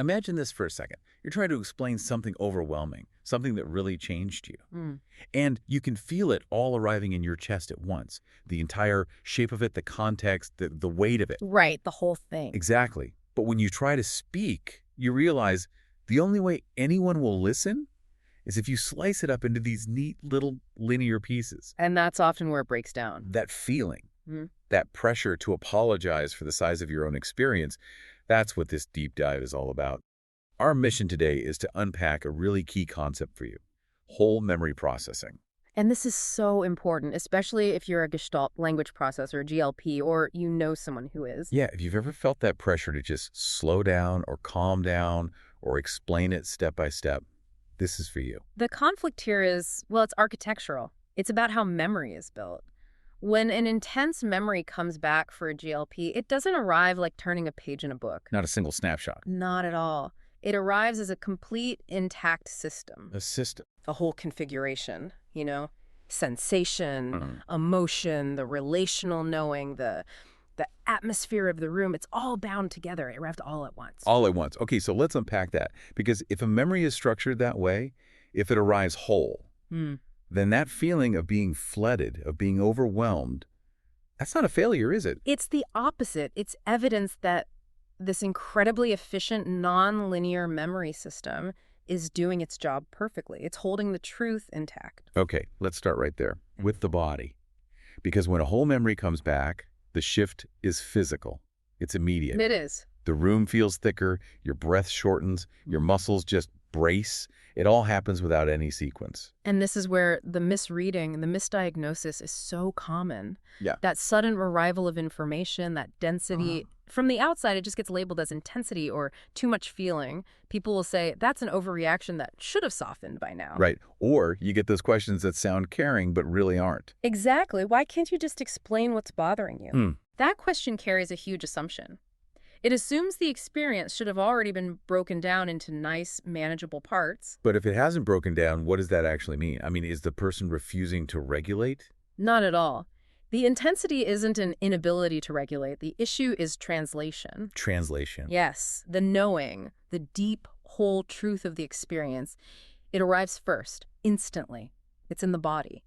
Imagine this for a second. You're trying to explain something overwhelming, something that really changed you. And you can feel it all arriving in your chest at once. The entire shape of it, the context, the weight of it. Right, the whole thing. Exactly. But when you try to speak, you realize the only way anyone will listen is if you slice it up into these neat little linear pieces. And that's often where it breaks down. That feeling, that pressure to apologize for the size of your own experience, that's what this deep dive is all about. Our mission today is to unpack a really key concept for you: whole memory processing. And this is so important, especially if you're a Gestalt language processor, GLP, or you know someone who is. Yeah, if you've ever felt that pressure to just slow down or calm down or explain it step by step, this is for you. The conflict here is, well, it's architectural. It's about how memory is built. When an intense memory comes back for a GLP, it doesn't arrive like turning a page in a book. Not a single snapshot. Not at all. It arrives as a complete, intact system. A system. A whole configuration, you know? Sensation, emotion, the relational knowing, the atmosphere of the room. It's all bound together. It arrived all at once. All at once. Okay, so let's unpack that. Because if a memory is structured that way, if it arrives whole, then that feeling of being flooded, of being overwhelmed, that's not a failure, is it? It's the opposite. It's evidence that this incredibly efficient, non-linear memory system is doing its job perfectly. It's holding the truth intact. Okay, let's start right there, with the body. Because when a whole memory comes back, the shift is physical. It's immediate. It is. The room feels thicker, your breath shortens, your muscles just brace. It all happens without any sequence. And this is where the misreading and the misdiagnosis is so common. Yeah. That sudden arrival of information, that density. From the outside, it just gets labeled as intensity or too much feeling. People will say, that's an overreaction that should have softened by now. Right. Or you get those questions that sound caring but really aren't. Exactly. Why can't you just explain what's bothering you? That question carries a huge assumption. It assumes the experience should have already been broken down into nice, manageable parts. But if it hasn't broken down, what does that actually mean? I mean, is the person refusing to regulate? Not at all. The intensity isn't an inability to regulate. The issue is translation. Translation. Yes, the knowing, the deep, whole truth of the experience. It arrives first, instantly. It's in the body.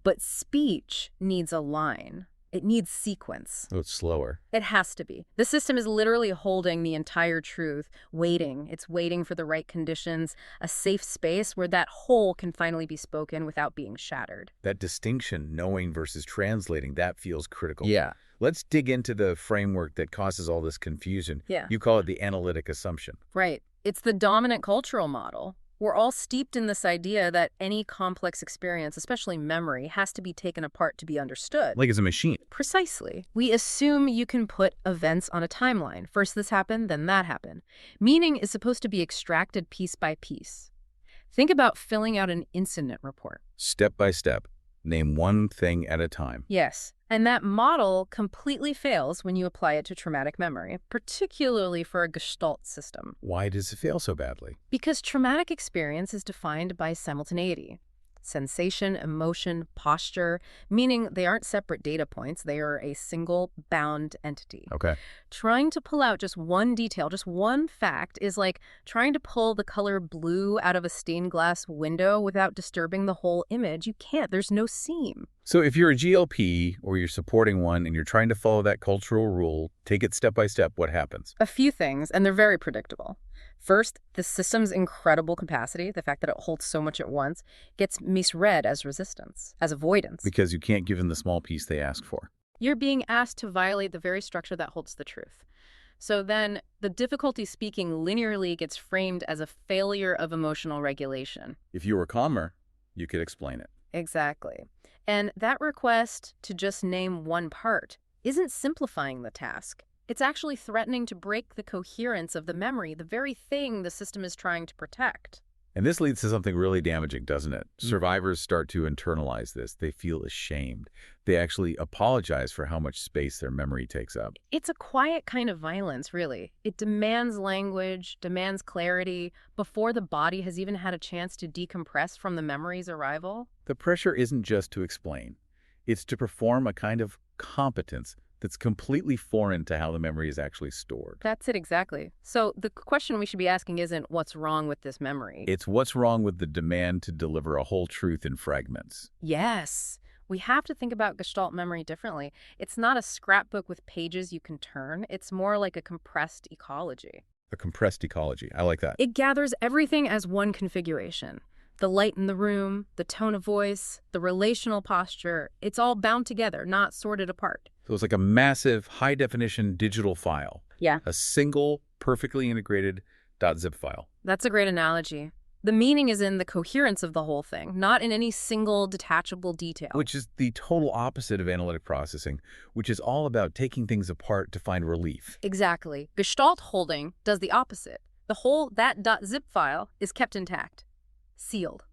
But speech needs a line. It needs sequence. Oh, it's slower. It has to be. The system is literally holding the entire truth, waiting. It's waiting for the right conditions, a safe space where that whole can finally be spoken without being shattered. That distinction, knowing versus translating, that feels critical. Yeah. Let's dig into the framework that causes all this confusion. Yeah. You call it the analytic assumption. Right. It's the dominant cultural model. We're all steeped in this idea that any complex experience, especially memory, has to be taken apart to be understood. Like it's a machine. Precisely. We assume you can put events on a timeline. First this happened, then that happened. Meaning is supposed to be extracted piece by piece. Think about filling out an incident report. Step by step. Name one thing at a time. Yes. And that model completely fails when you apply it to traumatic memory, particularly for a Gestalt system. Why does it fail so badly? Because traumatic experience is defined by simultaneity. Sensation, emotion, posture, meaning they aren't separate data points. They are a single bound entity. Okay. Trying to pull out just one detail, just one fact, is like trying to pull the color blue out of a stained glass window without disturbing the whole image. You can't. There's no seam. So if you're a GLP or you're supporting one and you're trying to follow that cultural rule, take it step by step, what happens? A few things, and they're very predictable. First, the system's incredible capacity, the fact that it holds so much at once, gets misread as resistance, as avoidance. Because you can't give them the small piece they ask for. You're being asked to violate the very structure that holds the truth. So then, the difficulty speaking linearly gets framed as a failure of emotional regulation. If you were calmer, you could explain it. Exactly. And that request to just name one part isn't simplifying the task. It's actually threatening to break the coherence of the memory, the very thing the system is trying to protect. And this leads to something really damaging, doesn't it? Survivors start to internalize this. They feel ashamed. They actually apologize for how much space their memory takes up. It's a quiet kind of violence, really. It demands language, demands clarity, before the body has even had a chance to decompress from the memory's arrival. The pressure isn't just to explain. It's to perform a kind of competence that's completely foreign to how the memory is actually stored. That's it exactly. So the question we should be asking isn't what's wrong with this memory. It's what's wrong with the demand to deliver a whole truth in fragments. Yes. We have to think about Gestalt memory differently. It's not a scrapbook with pages you can turn. It's more like a compressed ecology. A compressed ecology. I like that. It gathers everything as one configuration. The light in the room, the tone of voice, the relational posture, it's all bound together, not sorted apart. So it's like a massive, high-definition digital file. Yeah. A single, perfectly integrated .zip file. That's a great analogy. The meaning is in the coherence of the whole thing, not in any single detachable detail. Which is the total opposite of analytic processing, which is all about taking things apart to find relief. Exactly. Gestalt holding does the opposite. That .zip file is kept intact, sealed.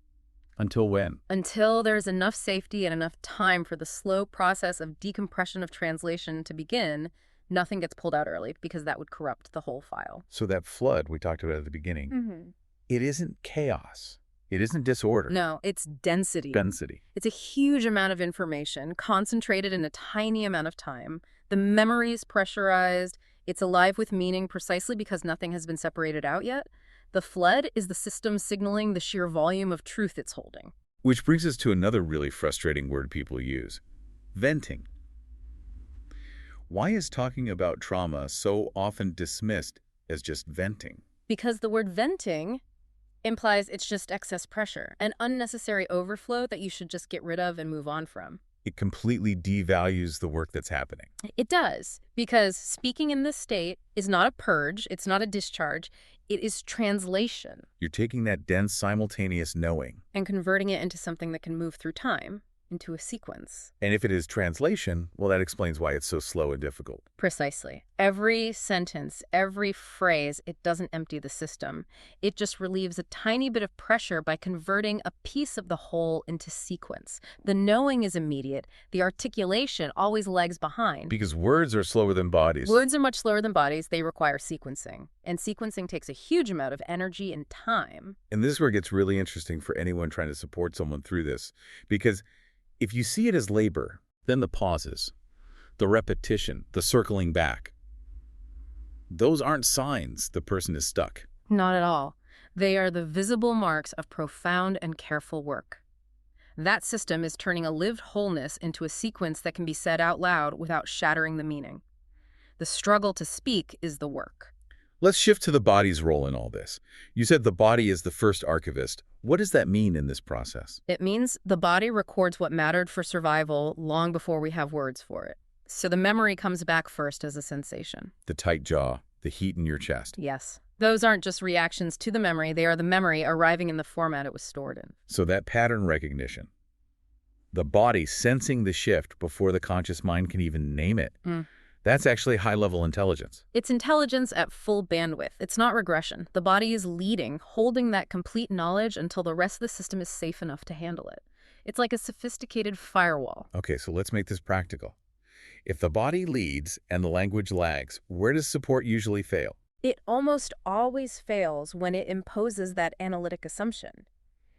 Until when? Until there's enough safety and enough time for the slow process of decompression of translation to begin, nothing gets pulled out early because that would corrupt the whole file. So that flood we talked about at the beginning, it isn't chaos. It isn't disorder. No, it's density. Density. It's a huge amount of information concentrated in a tiny amount of time. The memory is pressurized. It's alive with meaning precisely because nothing has been separated out yet. The flood is the system signaling the sheer volume of truth it's holding. Which brings us to another really frustrating word people use. Venting. Why is talking about trauma so often dismissed as just venting? Because the word venting implies it's just excess pressure, an unnecessary overflow that you should just get rid of and move on from. It completely devalues the work that's happening. It does, because speaking in this state is not a purge, it's not a discharge, it is translation. You're taking that dense simultaneous knowing. And converting it into something that can move through time, into a sequence. And if it is translation, well, that explains why it's so slow and difficult. Precisely. Every sentence, every phrase, it doesn't empty the system. It just relieves a tiny bit of pressure by converting a piece of the whole into sequence. The knowing is immediate. The articulation always lags behind. Because words are slower than bodies. Words are much slower than bodies. They require sequencing. And sequencing takes a huge amount of energy and time. And this is where it gets really interesting for anyone trying to support someone through this. Because if you see it as labor, then the pauses, the repetition, the circling back, those aren't signs the person is stuck. Not at all. They are the visible marks of profound and careful work. That system is turning a lived wholeness into a sequence that can be said out loud without shattering the meaning. The struggle to speak is the work. Let's shift to the body's role in all this. You said the body is the first archivist. What does that mean in this process? It means the body records what mattered for survival long before we have words for it. So the memory comes back first as a sensation. The tight jaw, the heat in your chest. Yes. Those aren't just reactions to the memory. They are the memory arriving in the format it was stored in. So that pattern recognition, the body sensing the shift before the conscious mind can even name it. That's actually high-level intelligence. It's intelligence at full bandwidth. It's not regression. The body is leading, holding that complete knowledge until the rest of the system is safe enough to handle it. It's like a sophisticated firewall. Okay, so let's make this practical. If the body leads and the language lags, where does support usually fail? It almost always fails when it imposes that analytic assumption.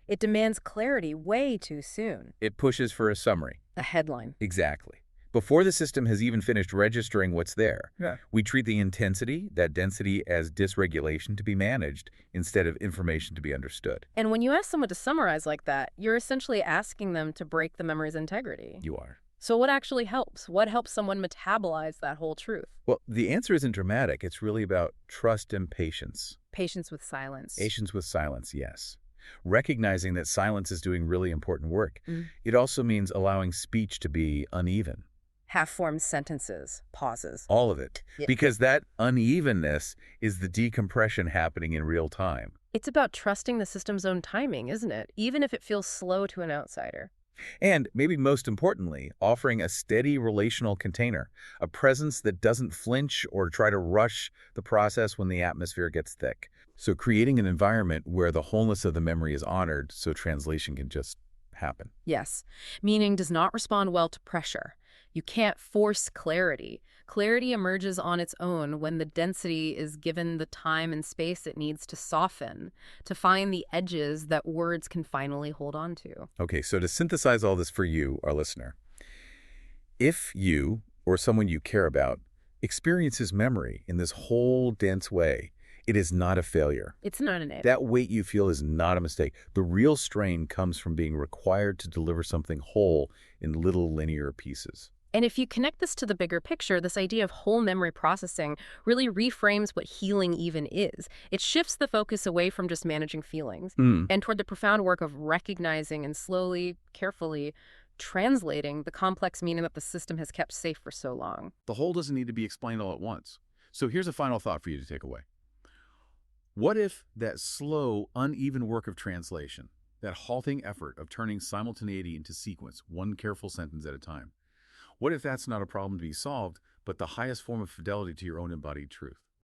It demands clarity way too soon. It pushes for a summary. A headline. Exactly. Before the system has even finished registering what's there, we treat the intensity, that density, as dysregulation to be managed instead of information to be understood. And when you ask someone to summarize like that, you're essentially asking them to break the memory's integrity. You are. So what actually helps? What helps someone metabolize that whole truth? Well, the answer isn't dramatic. It's really about trust and patience. Patience with silence. Patience with silence, yes. Recognizing that silence is doing really important work. It also means allowing speech to be uneven. Half-formed sentences, pauses. All of it. Yeah. Because that unevenness is the decompression happening in real time. It's about trusting the system's own timing, isn't it? Even if it feels slow to an outsider. And, maybe most importantly, offering a steady relational container, a presence that doesn't flinch or try to rush the process when the atmosphere gets thick. So creating an environment where the wholeness of the memory is honored so translation can just happen. Yes. Meaning does not respond well to pressure. You can't force clarity. Clarity emerges on its own when the density is given the time and space it needs to soften, to find the edges that words can finally hold on to. Okay, so to synthesize all this for you, our listener, if you or someone you care about experiences memory in this whole dense way, it is not a failure. It's not an That weight you feel is not a mistake. The real strain comes from being required to deliver something whole in little linear pieces. And if you connect this to the bigger picture, this idea of whole memory processing really reframes what healing even is. It shifts the focus away from just managing feelings and toward the profound work of recognizing and slowly, carefully translating the complex meaning that the system has kept safe for so long. The whole doesn't need to be explained all at once. So here's a final thought for you to take away. What if that slow, uneven work of translation, that halting effort of turning simultaneity into sequence, one careful sentence at a time, what if that's not a problem to be solved, but the highest form of fidelity to your own embodied truth?